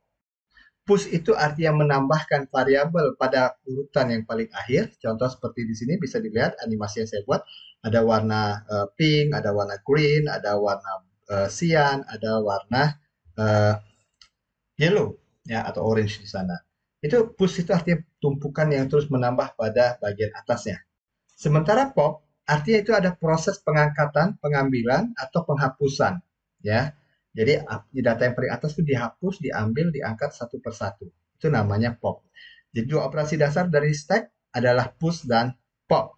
[SPEAKER 1] Push itu artinya menambahkan variabel pada urutan yang paling akhir. Contoh seperti di sini bisa dilihat animasi yang saya buat. Ada warna pink, ada warna green, ada warna cyan, ada warna yellow ya atau orange di sana. Itu push itu artinya tumpukan yang terus menambah pada bagian atasnya. Sementara pop artinya itu ada proses pengangkatan, pengambilan atau penghapusan ya. Jadi data yang paling atas itu dihapus, diambil, diangkat satu persatu. Itu namanya pop. Jadi dua operasi dasar dari stack adalah push dan pop.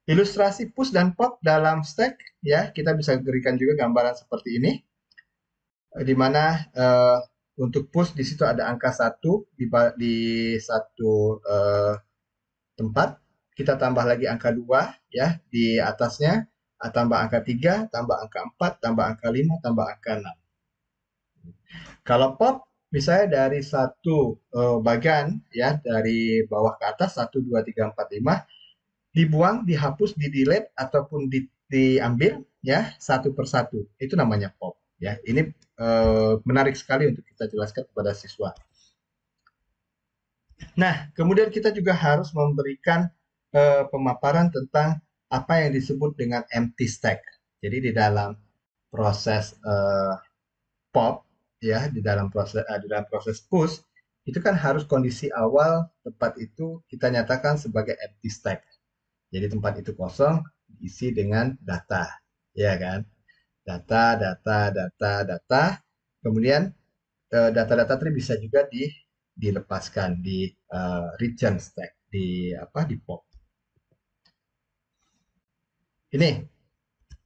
[SPEAKER 1] Ilustrasi push dan pop dalam stack ya, kita bisa berikan juga gambaran seperti ini, di mana untuk push di situ ada angka 1 di satu tempat, kita tambah lagi angka 2 ya di atasnya, tambah angka 3, tambah angka 4, tambah angka 5, tambah angka 6. Kalau pop misalnya dari satu bagian ya, dari bawah ke atas 1 2 3 4 5, dibuang, dihapus, di-delete ataupun diambil ya satu persatu. Itu namanya pop ya. Ini menarik sekali untuk kita jelaskan kepada siswa. Nah, kemudian kita juga harus memberikan pemaparan tentang apa yang disebut dengan empty stack. Jadi di dalam proses pop ya, di dalam proses push itu kan harus kondisi awal tempat itu kita nyatakan sebagai empty stack. Jadi tempat itu kosong diisi dengan data, ya kan? Data, data, data, data. Kemudian data-data tadi bisa juga dilepaskan di region stack, di pop. Ini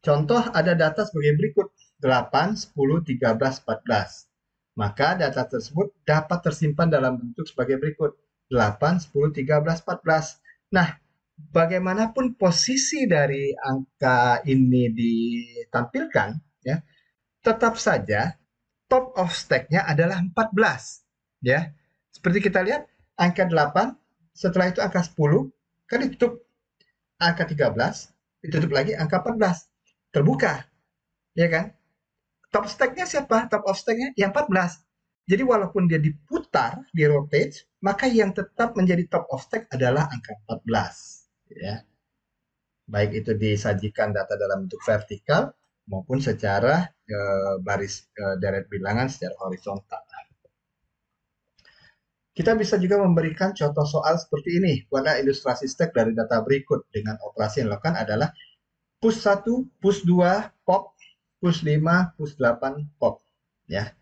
[SPEAKER 1] contoh ada data sebagai berikut: 8, 10, 13, 14. Maka data tersebut dapat tersimpan dalam bentuk sebagai berikut: 8, 10, 13, 14. Nah, bagaimanapun posisi dari angka ini ditampilkan, ya, tetap saja top of stack-nya adalah 14. Ya, seperti kita lihat angka 8, setelah itu angka 10, kan ditutup angka 13, ditutup lagi angka 14. Terbuka, ya kan? Top stack-nya siapa? Top of stack-nya yang 14. Jadi walaupun dia diputar, di rotate, maka yang tetap menjadi top of stack adalah angka 14. Ya. Baik itu disajikan data dalam bentuk vertikal maupun secara baris deret bilangan secara horizontal. Kita bisa juga memberikan contoh soal seperti ini. Pada ilustrasi stack dari data berikut dengan operasi yang dilakukan adalah push 1, push 2, pop, push 5, push 8, pop. Ya.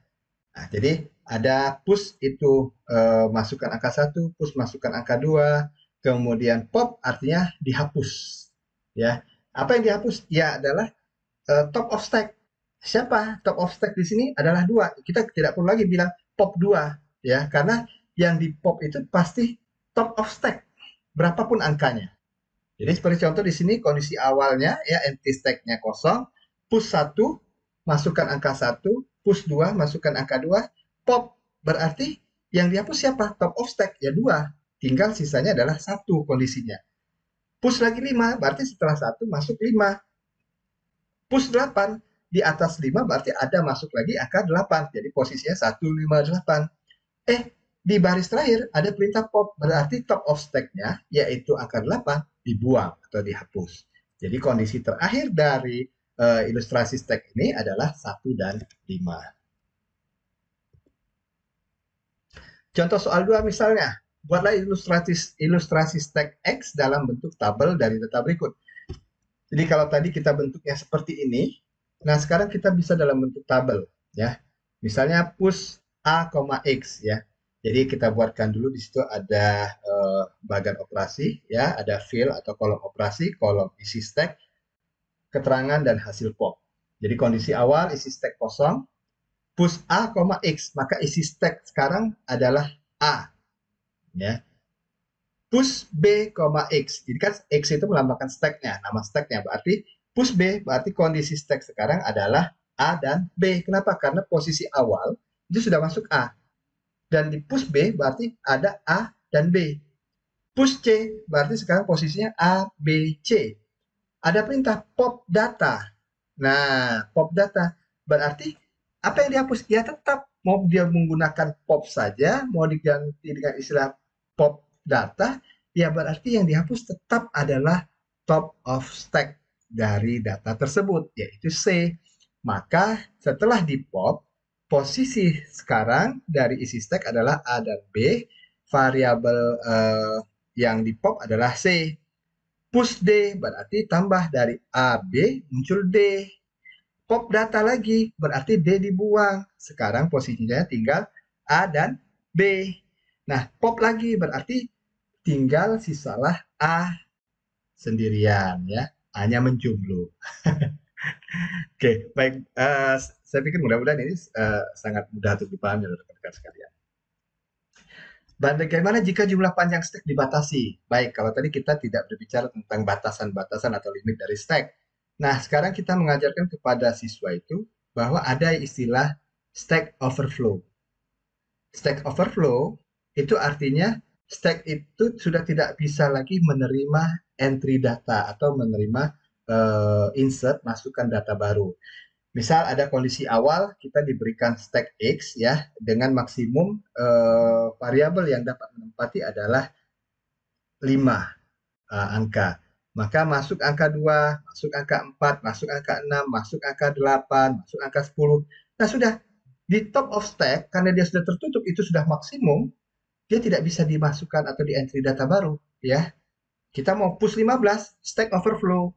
[SPEAKER 1] Nah, jadi ada push itu masukkan angka 1, push masukkan angka 2, kemudian pop artinya dihapus. Ya. Apa yang dihapus? Ya adalah top of stack. Siapa top of stack di sini adalah 2. Kita tidak perlu lagi bilang pop 2, ya, karena yang di pop itu pasti top of stack berapapun angkanya. Jadi seperti contoh di sini kondisi awalnya, ya, empty stack-nya kosong, push 1 masukkan angka 1, push 2 masukkan angka 2, pop berarti yang dihapus siapa? Top of stack ya 2. Tinggal sisanya adalah 1 kondisinya. Push lagi 5 berarti setelah 1 masuk 5. Push 8 di atas 5 berarti ada masuk lagi angka 8. Jadi posisinya 158. Di baris terakhir ada perintah pop, berarti top of stack-nya yaitu angka 8 dibuang atau dihapus. Jadi kondisi terakhir dari ilustrasi stack ini adalah 1 dan 5. Contoh soal 2 misalnya, buatlah ilustrasi stack X dalam bentuk tabel dari data berikut. Jadi kalau tadi kita bentuknya seperti ini, nah sekarang kita bisa dalam bentuk tabel, ya. Misalnya push A, X, ya. Jadi kita buatkan dulu di situ ada bagan operasi, ya, ada field atau kolom operasi, kolom isi stack, keterangan dan hasil pop. Jadi kondisi awal isi stack kosong, push A, X, maka isi stack sekarang adalah A, ya. Push B, X. Jadi kan X itu melambangkan stack-nya, nama stack-nya. Berarti push B, berarti kondisi stack sekarang adalah A dan B. Kenapa? Karena posisi awal itu sudah masuk A. Dan di push B berarti ada A dan B. Push C berarti sekarang posisinya A, B, C. Ada perintah pop data. Nah, pop data berarti apa yang dihapus? Ya tetap mau dia menggunakan pop saja, mau diganti dengan istilah pop data, ya berarti yang dihapus tetap adalah top of stack dari data tersebut, yaitu C. Maka setelah di pop, posisi sekarang dari isi stack adalah A dan B, variabel yang di pop adalah C. Push D berarti tambah dari A, B muncul D. Pop data lagi berarti D dibuang. Sekarang posisinya tinggal A dan B. Nah, pop lagi berarti tinggal sisalah A sendirian, ya. A-nya menjomblo. Oke, baik. Saya pikir mudah-mudahan ini sangat mudah untuk dipahami oleh rekan-rekan sekalian. Dan bagaimana jika jumlah panjang stack dibatasi? Baik, kalau tadi kita tidak berbicara tentang batasan-batasan atau limit dari stack. Nah, sekarang kita mengajarkan kepada siswa itu bahwa ada istilah stack overflow. Stack overflow itu artinya stack itu sudah tidak bisa lagi menerima entry data atau menerima insert masukkan data baru. Misal ada kondisi awal kita diberikan stack X, ya, dengan maksimum variabel yang dapat menempati adalah 5 angka. Maka masuk angka 2, masuk angka 4, masuk angka 6, masuk angka 8, masuk angka 10. Nah, sudah di top of stack karena dia sudah tertutup itu sudah maksimum, dia tidak bisa dimasukkan atau di entry data baru, ya. Kita mau push 15, stack overflow.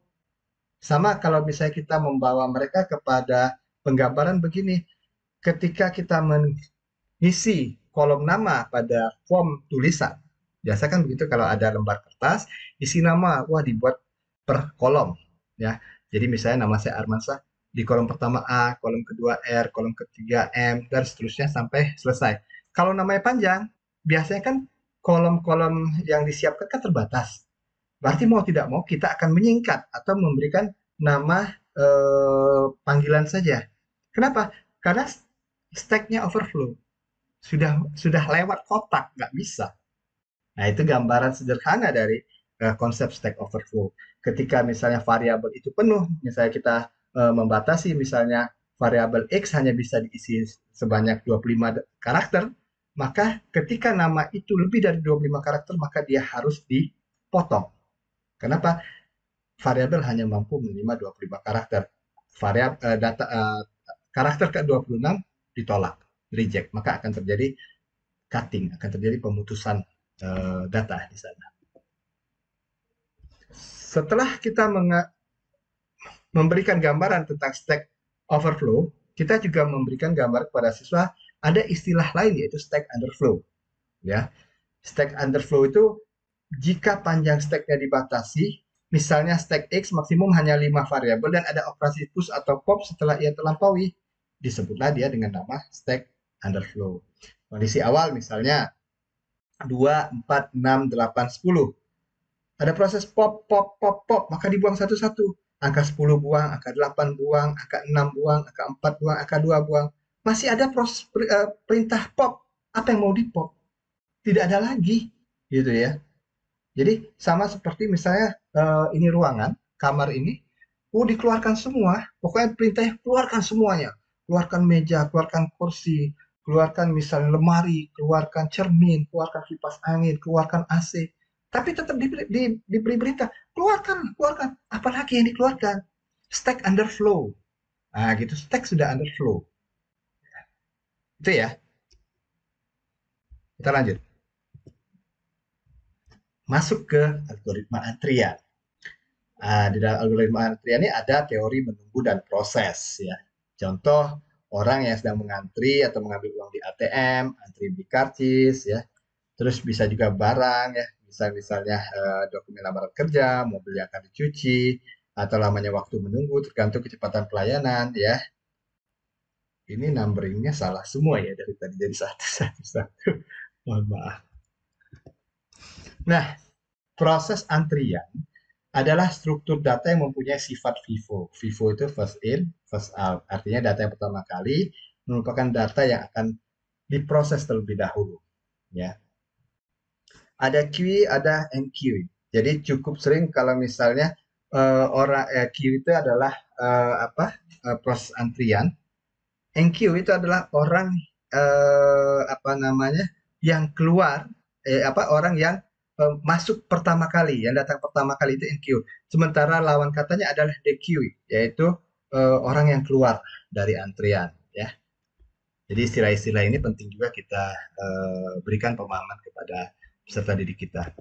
[SPEAKER 1] Sama kalau misalnya kita membawa mereka kepada penggambaran begini, ketika kita mengisi kolom nama pada form tulisan, biasa kan begitu kalau ada lembar kertas, isi nama, wah dibuat per kolom, ya. Jadi misalnya nama saya Armansyah, di kolom pertama A, kolom kedua R, kolom ketiga M, dan seterusnya sampai selesai. Kalau namanya panjang, biasanya kan kolom-kolom yang disiapkan kan terbatas. Berarti mau tidak mau kita akan menyingkat atau memberikan nama panggilan saja. Kenapa? Karena stack-nya overflow. Sudah lewat kotak, nggak bisa. Nah, itu gambaran sederhana dari konsep Stack Overflow. Ketika misalnya variabel itu penuh, misalnya kita membatasi misalnya variabel X hanya bisa diisi sebanyak 25 karakter, maka ketika nama itu lebih dari 25 karakter, maka dia harus dipotong. Kenapa? Variabel hanya mampu menerima 25 karakter. Karakter ke-26 ditolak, reject, maka akan terjadi cutting, akan terjadi pemutusan data di sana. Setelah kita memberikan gambaran tentang Stack Overflow, kita juga memberikan gambar kepada siswa ada istilah lain yaitu Stack Underflow. Ya, Stack Underflow itu jika panjang stacknya dibatasi, misalnya stack X maksimum hanya 5 variabel dan ada operasi push atau pop setelah ia terlampaui, disebutlah dia dengan nama Stack Underflow. Kondisi awal misalnya 2, 4, 6, 8, 10. Ada proses pop, pop, pop, pop, maka dibuang satu-satu. Angka 10 buang, angka 8 buang, angka 6 buang, angka 4 buang, angka 2 buang. Masih ada proses perintah pop. Apa yang mau di pop? Tidak ada lagi. Gitu ya. Jadi sama seperti misalnya ini ruangan, kamar ini, dikeluarkan semua. Pokoknya perintahnya keluarkan semuanya. Keluarkan meja, keluarkan kursi, keluarkan misalnya lemari, keluarkan cermin, keluarkan kipas angin, keluarkan AC. Tapi tetap diberi berita, keluarkan, keluarkan. Apalagi yang dikeluarkan? Stack underflow. Nah, gitu, stack sudah underflow. Itu ya. Kita lanjut. Masuk ke algoritma antrian. Di dalam algoritma antrian ini ada teori menunggu dan proses ya. Contoh orang yang sedang mengantri atau mengambil uang di ATM, antri di karcis ya. Terus bisa juga barang ya, misalnya dokumen lamaran kerja, mobil yang akan dicuci, atau lamanya waktu menunggu tergantung kecepatan pelayanan ya. Ini numberingnya salah semua ya dari tadi jadi satu satu satu. Mohon maaf. Nah, proses antrian adalah struktur data yang mempunyai sifat FIFO. FIFO itu first in, first out. Artinya data yang pertama kali merupakan data yang akan diproses terlebih dahulu. Ya. Ada QE, ada NQE. Jadi cukup sering kalau misalnya QE itu adalah proses antrian. NQ itu adalah orang yang keluar orang yang masuk pertama kali, yang datang pertama kali itu NQ. Sementara lawan katanya adalah DQ, yaitu orang yang keluar dari antrian, ya. Jadi istilah-istilah ini penting juga kita berikan pemahaman kepada peserta didik kita.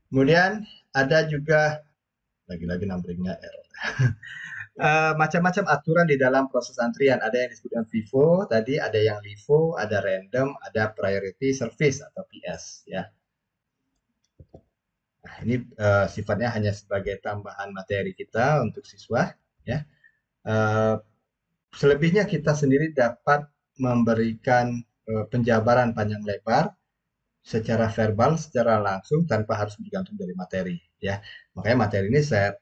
[SPEAKER 1] Kemudian ada juga lagi-lagi numberingnya error. Macam-macam aturan di dalam proses antrian. Ada yang disebut dengan FIFO, tadi ada yang LIFO, ada random, ada priority service atau PS. Ya. Nah, ini sifatnya hanya sebagai tambahan materi kita untuk siswa. Ya. Selebihnya kita sendiri dapat memberikan penjabaran panjang lebar secara verbal, secara langsung tanpa harus bergantung dari materi. Ya, makanya materi ini saya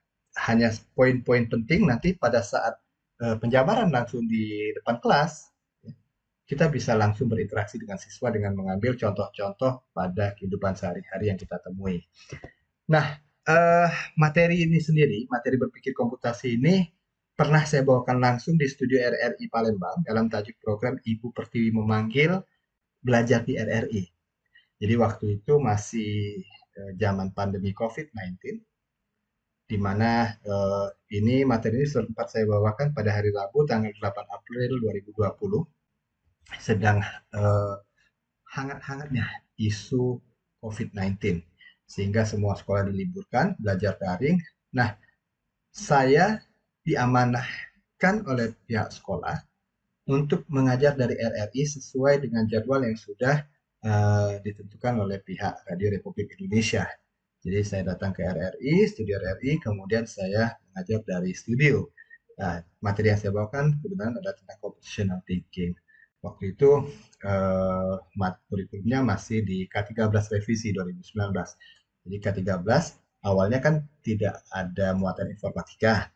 [SPEAKER 1] hanya poin-poin penting nanti pada saat penjabaran langsung di depan kelas, kita bisa langsung berinteraksi dengan siswa dengan mengambil contoh-contoh pada kehidupan sehari-hari yang kita temui. Nah, materi ini sendiri, materi berpikir komputasi ini pernah saya bawakan langsung di studio RRI Palembang dalam tajuk program Ibu Pertiwi Memanggil Belajar di RRI. Jadi waktu itu masih zaman pandemi COVID-19, di mana ini materi ini sempat saya bawakan pada hari Rabu tanggal 8 April 2020, sedang hangat-hangatnya isu COVID-19, sehingga semua sekolah diliburkan, belajar daring. Nah, saya diamanahkan oleh pihak sekolah untuk mengajar dari RRI sesuai dengan jadwal yang sudah ditentukan oleh pihak Radio Republik Indonesia. Jadi saya datang ke RRI, studio RRI, kemudian saya mengajar dari studio. Nah, materi yang saya bawakan kebetulan adalah tentang computational thinking. Waktu itu kurikulumnya masih di K13 revisi 2019. Jadi K13 awalnya kan tidak ada muatan informatika,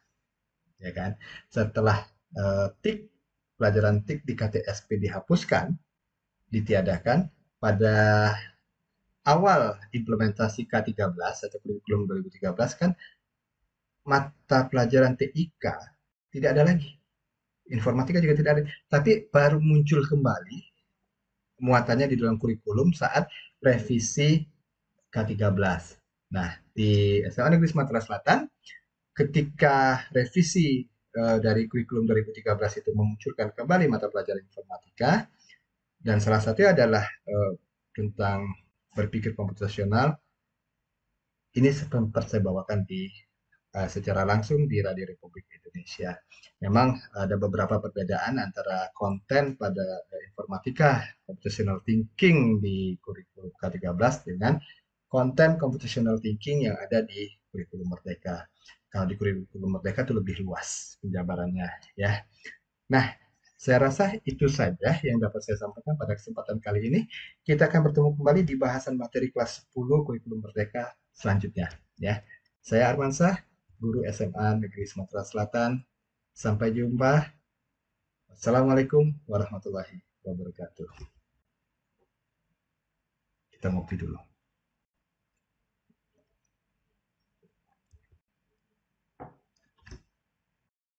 [SPEAKER 1] ya kan? Setelah TIK, pelajaran TIK di KTSP dihapuskan, ditiadakan pada awal implementasi K13 atau kurikulum 2013 kan mata pelajaran TIK tidak ada lagi. Informatika juga tidak ada. Tapi baru muncul kembali muatannya di dalam kurikulum saat revisi K13. Nah, di SMA Negeri Sumatera Selatan ketika revisi dari kurikulum 2013 itu memunculkan kembali mata pelajaran informatika dan salah satunya adalah tentang berpikir komputasional. Ini sempat saya bawakan secara langsung di Radio Republik Indonesia. Memang ada beberapa perbedaan antara konten pada informatika computational thinking di kurikulum K13 dengan konten computational thinking yang ada di kurikulum Merdeka. Kalau di kurikulum Merdeka itu lebih luas penjabarannya, ya. Nah, saya rasa itu saja yang dapat saya sampaikan pada kesempatan kali ini. Kita akan bertemu kembali di bahasan materi kelas 10 kurikulum Merdeka selanjutnya, ya. Saya Armansah, guru SMA Negeri Sumatera Selatan. Sampai jumpa. Assalamualaikum warahmatullahi wabarakatuh. Kita ngopi dulu.